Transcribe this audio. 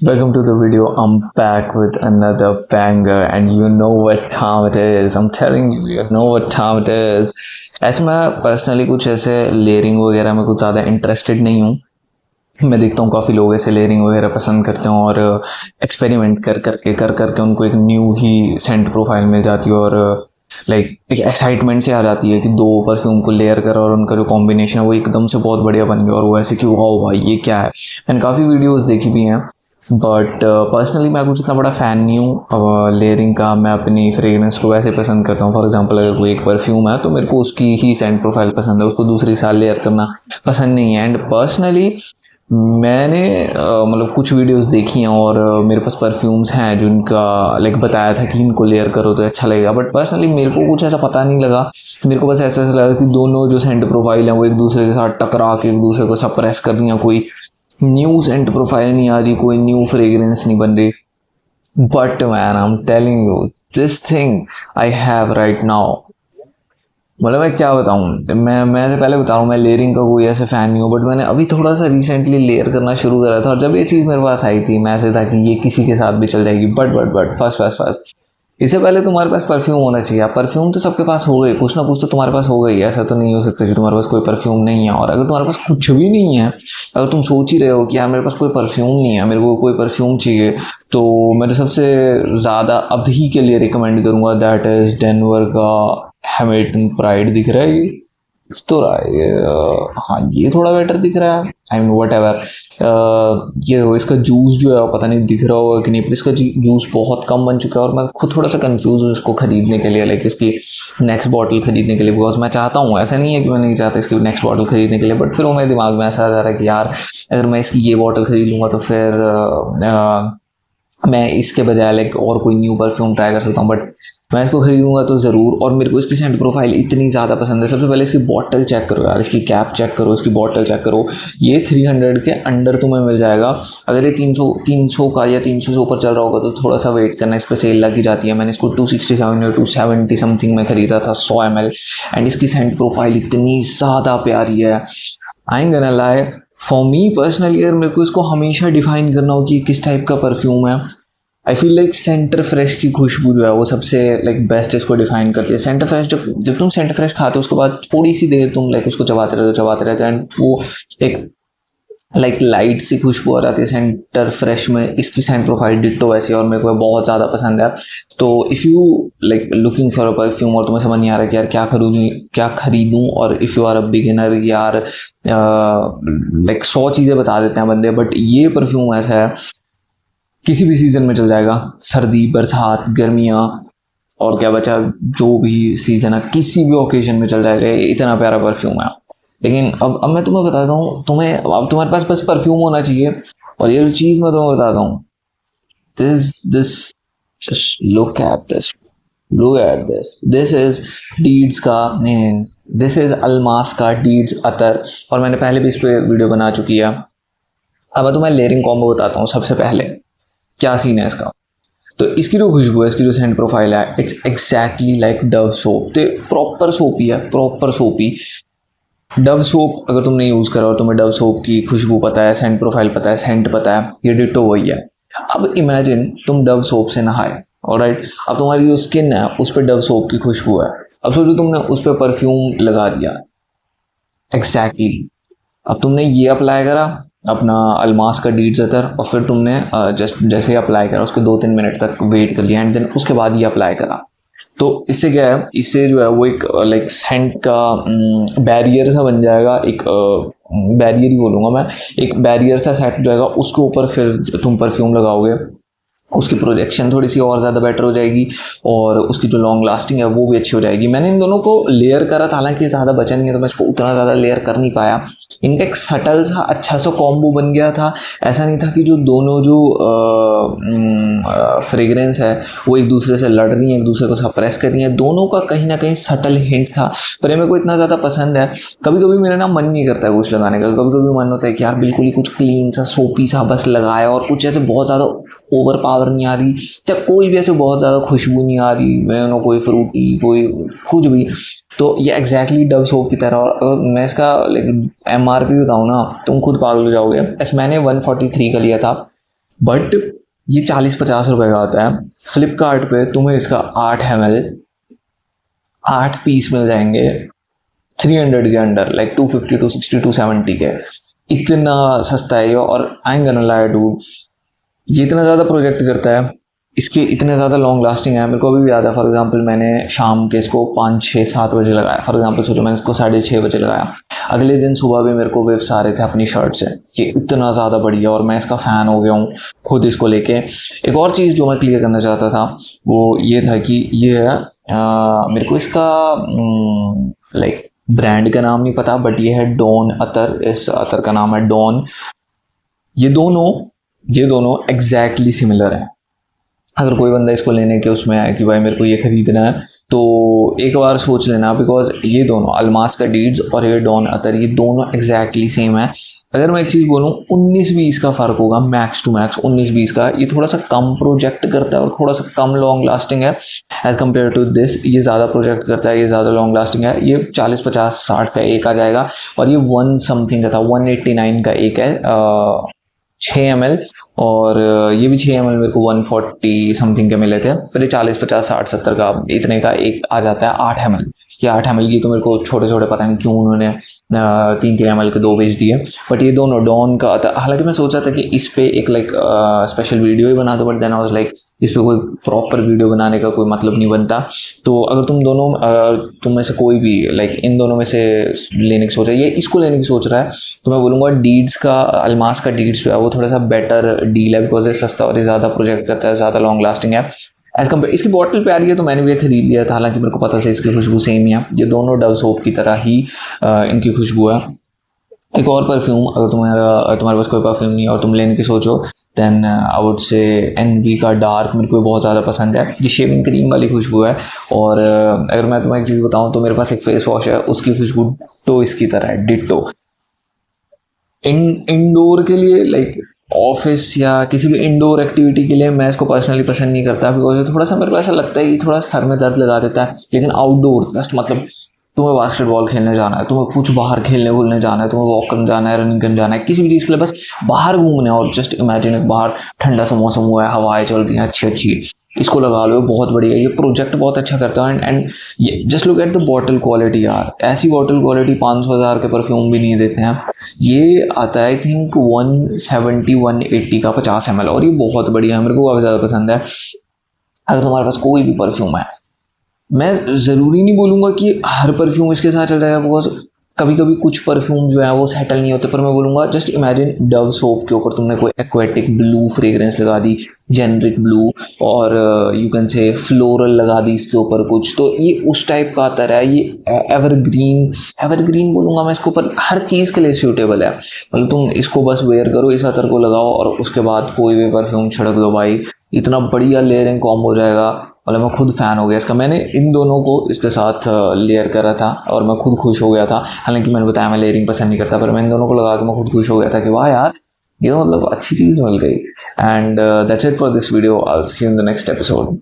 Welcome to the video. I'm back with another banger, and you know what time it is. I'm telling you, you know what time it is. ऐसे मैं personally कुछ ऐसे layering वगैरह में कुछ ज़्यादा interested नहीं हूँ. मैं देखता हूँ काफ़ी लोग ऐसे लेयरिंग वगैरह पसंद करते हैं और एक्सपेरिमेंट कर करके उनको एक न्यू ही सेंट प्रोफाइल मिल जाती है और लाइक एक एक्साइटमेंट से आ जाती है कि दो परफ्यूम को लेयर करो और उनका जो कॉम्बिनेशन है वो एकदम से बहुत बढ़िया बन गया और वो ऐसे कि वाओ भाई ये क्या है. मैंने काफ़ी वीडियोस देखी भी हैं बट पर्सनली मैं कुछ इतना बड़ा फ़ैन नहीं हूँ लेयरिंग का. मैं अपनी फ्रेगरेंस को वैसे पसंद करता हूँ. फॉर एग्जांपल अगर कोई एक परफ्यूम है तो मेरे को उसकी ही सेंट प्रोफाइल पसंद है, उसको दूसरी साल लेयर करना पसंद नहीं है. एंड पर्सनली मैंने मतलब कुछ वीडियोस देखी हैं और मेरे पास परफ्यूम्स हैं जिनका लाइक बताया था कि इनको लेयर करो तो अच्छा लगेगा. बट पर्सनली मेरे को कुछ ऐसा पता नहीं लगा. मेरे को बस ऐसा लगा कि दोनों जो सेंट प्रोफाइल हैं वो एक दूसरे के साथ टकरा के एक दूसरे को सप्रेस कर रही हैं. कोई न्यू सेंट प्रोफाइल नहीं आ रही, कोई न्यू फ्रेग्रेंस नहीं बन रही. But man I am telling you this thing I have right now. मतलब मैं क्या बताऊँ, मैं ऐसे पहले बता रहा हूँ मैं लेयरिंग का कोई ऐसे फ़ैन नहीं हूँ बट मैंने अभी थोड़ा सा रिसेंटली लेयर करना शुरू करा था और जब ये चीज़ मेरे पास आई थी मैं ऐसे था कि ये किसी के साथ भी चल जाएगी. बट फर्स्ट इससे पहले तुम्हारे पास परफ्यूम होना चाहिए. परफ्यूम तो सबके पास हो गए, कुछ ना कुछ तो तुम्हारे पास हो गई. ऐसा तो नहीं हो सकता कि तुम्हारे पास कोई परफ्यूम नहीं है. और अगर तुम्हारे पास कुछ भी नहीं है, अगर तुम सोच ही रहे हो कि यार मेरे पास कोई परफ्यूम नहीं है, मेरे को कोई परफ्यूम चाहिए, तो मैं तो सबसे ज़्यादा अभी के लिए रिकमेंड करूँगा दैट इज़ डेनवर का हैमिल्टन प्राइड. दिख रहा है ये तो रहा है हाँ ये थोड़ा बेटर दिख रहा है. I mean what ever. ये इसका जूस जो है पता नहीं दिख रहा होगा कि नहीं, पर इसका जूस बहुत कम बन चुका है और मैं खुद थोड़ा सा कंफ्यूज हूँ इसको ख़रीदने के लिए, लाइक इसकी नेक्स्ट बॉटल ख़रीदने के लिए. बिकॉज मैं चाहता हूँ, ऐसा नहीं है कि मैं नहीं चाहता इसकी नेक्स्ट बॉटल ख़रीदने के लिए, बट फिर वो मेरे दिमाग में ऐसा आ जा रहा है कि यार अगर मैं इसकी ये बॉटल ख़रीद लूँगा तो फिर मैं इसके बजाय लाइक और कोई न्यू परफ्यूम ट्राई कर सकता हूँ. बट मैं इसको खरीदूंगा तो ज़रूर. और मेरे को इसकी सेंट प्रोफाइल इतनी ज़्यादा पसंद है. सबसे पहले इसकी बॉटल चेक करो यार, इसकी कैप चेक करो, इसकी बॉटल चेक करो. ये 300 के अंडर तुम्हें मिल जाएगा. अगर ये 300 का या 300 से ऊपर चल रहा होगा तो थोड़ा सा वेट करना, इस पर सेल लगी जाती है. मैंने इसको 267 या 270 समथिंग में ख़रीदा था 100 ml. एंड इसकी सेंट प्रोफाइल इतनी ज़्यादा प्यारी है. I am gonna lie, for me personally अगर मेरे को इसको हमेशा डिफाइन करना हो कि किस टाइप का परफ्यूम है, I feel like centre fresh की खुशबू जो है वो सबसे लाइक बेस्ट इसको डिफाइन करती है. सेंटर फ्रेश जब तुम सेंटर फ्रेश खाते हो उसके बाद थोड़ी सी देर तुम लाइक उसको चबाते रहते एंड वो एक लाइक लाइट सी खुशबू आ जाती है सेंटर फ्रेश में. इसकी सेंट प्रोफाइल डिट्टो वैसी और मेरे को बहुत ज़्यादा पसंद है. तो if you like looking for a perfume और तुम्हें समझ नहीं आ रहा कि यार क्या खरीदूँ, और if you are a beginner, यार लाइक 100 चीज़ें बता देते हैं बंदे, बट ये परफ्यूम ऐसा है किसी भी सीज़न में चल जाएगा. सर्दी, बरसात, गर्मियाँ और क्या बचा, जो भी सीज़न है किसी भी ओकेजन में चल जाएगा. इतना प्यारा परफ्यूम है. लेकिन अब मैं तुम्हें बताता हूँ, अब तुम्हारे पास बस परफ्यूम होना चाहिए. और ये जो चीज़ मैं तुम्हें बताता हूँ, this just look at this is deeds का, दिस इज़ अल्मास का डीड्स अतर. और मैंने पहले भी इस पर वीडियो बना चुकी है. अब मैं तुम्हें लेयरिंग कॉम्बो बताता हूँ. सबसे पहले क्या सीन है इसका, तो इसकी जो खुशबू है, इसकी जो सेंट प्रोफाइल है, it's exactly like Dove soap. तो प्रॉपर सोपी है, प्रॉपर सोपी. डव सोप अगर तुमने यूज़ करा और तुम्हें डव सोप की खुशबू पता है, सेंट प्रोफाइल पता है, सेंट पता है, ये डिट्टो वही है. अब इमेजिन तुम डव सोप से नहाए, ऑलराइट. अब तुम्हारी जो स्किन है उस पर डव सोप की खुशबू है. अब सोचो तुमने उस पर परफ्यूम लगा दिया, एग्जैक्टली. अब तुमने ये अप्लाई करा अपना अल्मास का डीड्स अतर, और फिर तुमने जस्ट जैसे ही अप्लाई करा उसके 2-3 मिनट तक वेट कर लिया एंड देन उसके बाद ये अप्लाई करा. तो इससे क्या है, इससे जो है वो एक लाइक सेंट का बैरियर सा बन जाएगा. एक बैरियर ही बोलूँगा मैं, एक बैरियर सा सेट हो जाएगा. उसके ऊपर फिर तुम परफ्यूम लगाओगे, उसकी प्रोजेक्शन थोड़ी सी और ज़्यादा बेटर हो जाएगी और उसकी जो लॉन्ग लास्टिंग है वो भी अच्छी हो जाएगी. मैंने इन दोनों को लेयर करा था, हालांकि ज़्यादा बचा नहीं है तो मैं इसको उतना ज़्यादा लेयर कर नहीं पाया. इनका एक सटल सा अच्छा सा कॉम्बो बन गया था. ऐसा नहीं था कि जो दोनों जो फ्रेग्रेंस है वो एक दूसरे से लड़ रही हैं, एक दूसरे को सप्रेस कर रही हैं. दोनों का कहीं ना कहीं सटल हिंट था, पर मेरे को इतना ज़्यादा पसंद है. कभी कभी मेरा ना मन नहीं करता है कुछ लगाने का. कभी कभी मन होता है कि यार बिल्कुल ही कुछ क्लीन सा सोपी सा बस लगाया और कुछ ऐसे बहुत ज़्यादा ओवर पावर नहीं आ रही, या कोई भी ऐसे बहुत ज़्यादा खुशबू नहीं आ रही, मैं कोई फ्रूटी कोई कुछ भी. तो ये एग्जैक्टली डव सोप की तरह. और मैं इसका MRP बताऊँ ना, तुम खुद पागल हो जाओगे. मैंने 143 का लिया था. बट ये 40-50 रुपए का आता है। फ्लिपकार्ट पे तुम्हें इसका 8 ml 8 पीस मिल जाएंगे 300 के अंडर, लाइक 250 260 270 के। इतना सस्ता है ये, और I am gonna lie dude, ये इतना ज़्यादा प्रोजेक्ट करता है, इसके इतने ज़्यादा लॉन्ग लास्टिंग है। मेरे को अभी भी याद है, फॉर एग्जांपल मैंने शाम के इसको 5-6-7 बजे लगाया। फॉर एग्जांपल सोचो मैंने इसको 6:30 बजे लगाया, अगले दिन सुबह भी मेरे को वेव्स आ रहे थे अपनी शर्ट से कि इतना ज़्यादा बढ़िया, और मैं इसका फ़ैन हो गया हूँ खुद इसको लेके। एक और चीज़ जो मैं क्लियर करना चाहता था वो ये था कि ये है मेरे को इसका लाइक ब्रांड का नाम नहीं पता, बट ये है डॉन अतर। इस अतर का नाम है डॉन। ये दोनों एग्जैक्टली सिमिलर हैं। अगर कोई बंदा इसको लेने के उसमें है कि भाई मेरे को ये खरीदना है, तो एक बार सोच लेना, बिकॉज ये दोनों अल्मास का डीड्स और ये डॉन अतर, ये दोनों एग्जैक्टली सेम है। अगर मैं एक चीज़ बोलूँ, 19-20 का फ़र्क होगा मैक्स टू मैक्स, 19-20 का। ये थोड़ा सा कम प्रोजेक्ट करता है और थोड़ा सा कम लॉन्ग लास्टिंग है एज़ कम्पेयर टू दिस। ये ज़्यादा प्रोजेक्ट करता है, ये ज़्यादा लॉन्ग लास्टिंग है। ये 40-50-60 का एक आ जाएगा, और ये 1 समथिंग का था, 189 का एक है 6 ml, और ये भी 6 ml मेरे को 140 समथिंग के मिले थे। फिर ये 40-50-60-70 का इतने का एक आ जाता है 8 ml। ये 8 ml की तो मेरे को छोटे छोटे पता नहीं क्यों उन्होंने 3-3 ml के 2 बेच दिए। बट ये दोनों डॉन का आता, हालांकि मैं सोचा था कि इस पे एक लाइक स्पेशल वीडियो ही बना दो, but then I was like इस पे कोई प्रॉपर वीडियो बनाने का कोई मतलब नहीं बनता। तो अगर तुम में से कोई भी लाइक इन दोनों में से लेने की सोच रहा है, ये इसको लेने की सोच रहा है, तो मैं बोलूँगा डीड्स का, अल्मास का डीड्स जो है वो थोड़ा सा बेटर डील है, बिकॉज ये सस्ता और ये ज़्यादा प्रोजेक्ट करता है, ज़्यादा लॉन्ग लास्टिंग है एज कम्पेयर। इसकी बॉटल पे आ रही है तो मैंने भी खरीद लिया था, हालांकि मेरे को पता था इसकी खुशबू सेम ही है। ये दोनों डव सोप की तरह ही इनकी खुशबू है। एक और परफ्यूम, अगर तुम्हारे पास कोई परफ्यूम नहीं है और तुम लेने की सोचो, then I would say envy का डार्क मेरे को बहुत ज़्यादा पसंद है। ये शेविंग क्रीम वाली खुशबू है। और अगर मैं तुम्हें एक चीज़ बताऊँ तो मेरे पास एक फेस वॉश है, उसकी खुशबू तो इसकी तरह है, डिट्टो। इंडोर के लिए लाइक ऑफिस या किसी भी इंडोर एक्टिविटी के लिए मैं इसको पर्सनली पसंद नहीं करता, बिकॉज थोड़ा सा मेरे को ऐसा लगता है कि थोड़ा सर में दर्द लगा देता है। लेकिन आउटडोर जस्ट मतलब तुम्हें बास्केटबॉल खेलने जाना है, तुम्हें कुछ बाहर खेलने कूदने जाना है, तुम्हें वॉक करने जाना है, रनिंग करने जाना है, किसी भी चीज़ के लिए बस बाहर घूमने, और जस्ट इमेजिन एक बाहर ठंडा सा मौसम हुआ है, हवाएं चल रही हैं अच्छी, इसको लगा लो, बहुत बढ़िया। ये प्रोजेक्ट बहुत अच्छा करता है। एंड ये just look at the bottle quality यार, ऐसी बॉटल क्वालिटी 500,000 के परफ्यूम भी नहीं देते हैं। ये आता है आई थिंक 170-180 का 50 ml, और ये बहुत बढ़िया है, मेरे को काफ़ी ज़्यादा पसंद है। अगर तुम्हारे पास कोई भी परफ्यूम है, मैं ज़रूरी नहीं बोलूँगा कि हर परफ्यूम इसके साथ चल जाएगा, बिकॉज कभी कभी कुछ परफ्यूम जो है वो सेटल नहीं होते, पर मैं बोलूँगा जस्ट इमेजिन डव सोप के ऊपर तुमने कोई एक्वेटिक ब्लू फ्रेग्रेंस लगा दी, जेनरिक ब्लू, और यू कैन से फ्लोरल लगा दी इसके ऊपर कुछ, तो ये उस टाइप का आता है। ये एवरग्रीन बोलूँगा मैं इसको, पर हर चीज़ के लिए सूटेबल है। मतलब तुम इसको बस वेयर करो, इस अतर को लगाओ, और उसके बाद कोई भी परफ्यूम छिड़क दो भाई, इतना बढ़िया लेयरिंग कॉम्बो हो जाएगा। मतलब मैं खुद फ़ैन हो गया इसका। मैंने इन दोनों को इसके साथ लेयर करा था और मैं खुद खुश हो गया था। हालांकि मैंने बताया मैं लेयरिंग पसंद नहीं करता, पर मैं इन दोनों को लगा के मैं खुद खुश हो गया था कि वाह यार, ये तो मतलब अच्छी चीज़ मिल गई। And that's it for this video. I will see you in the next episode.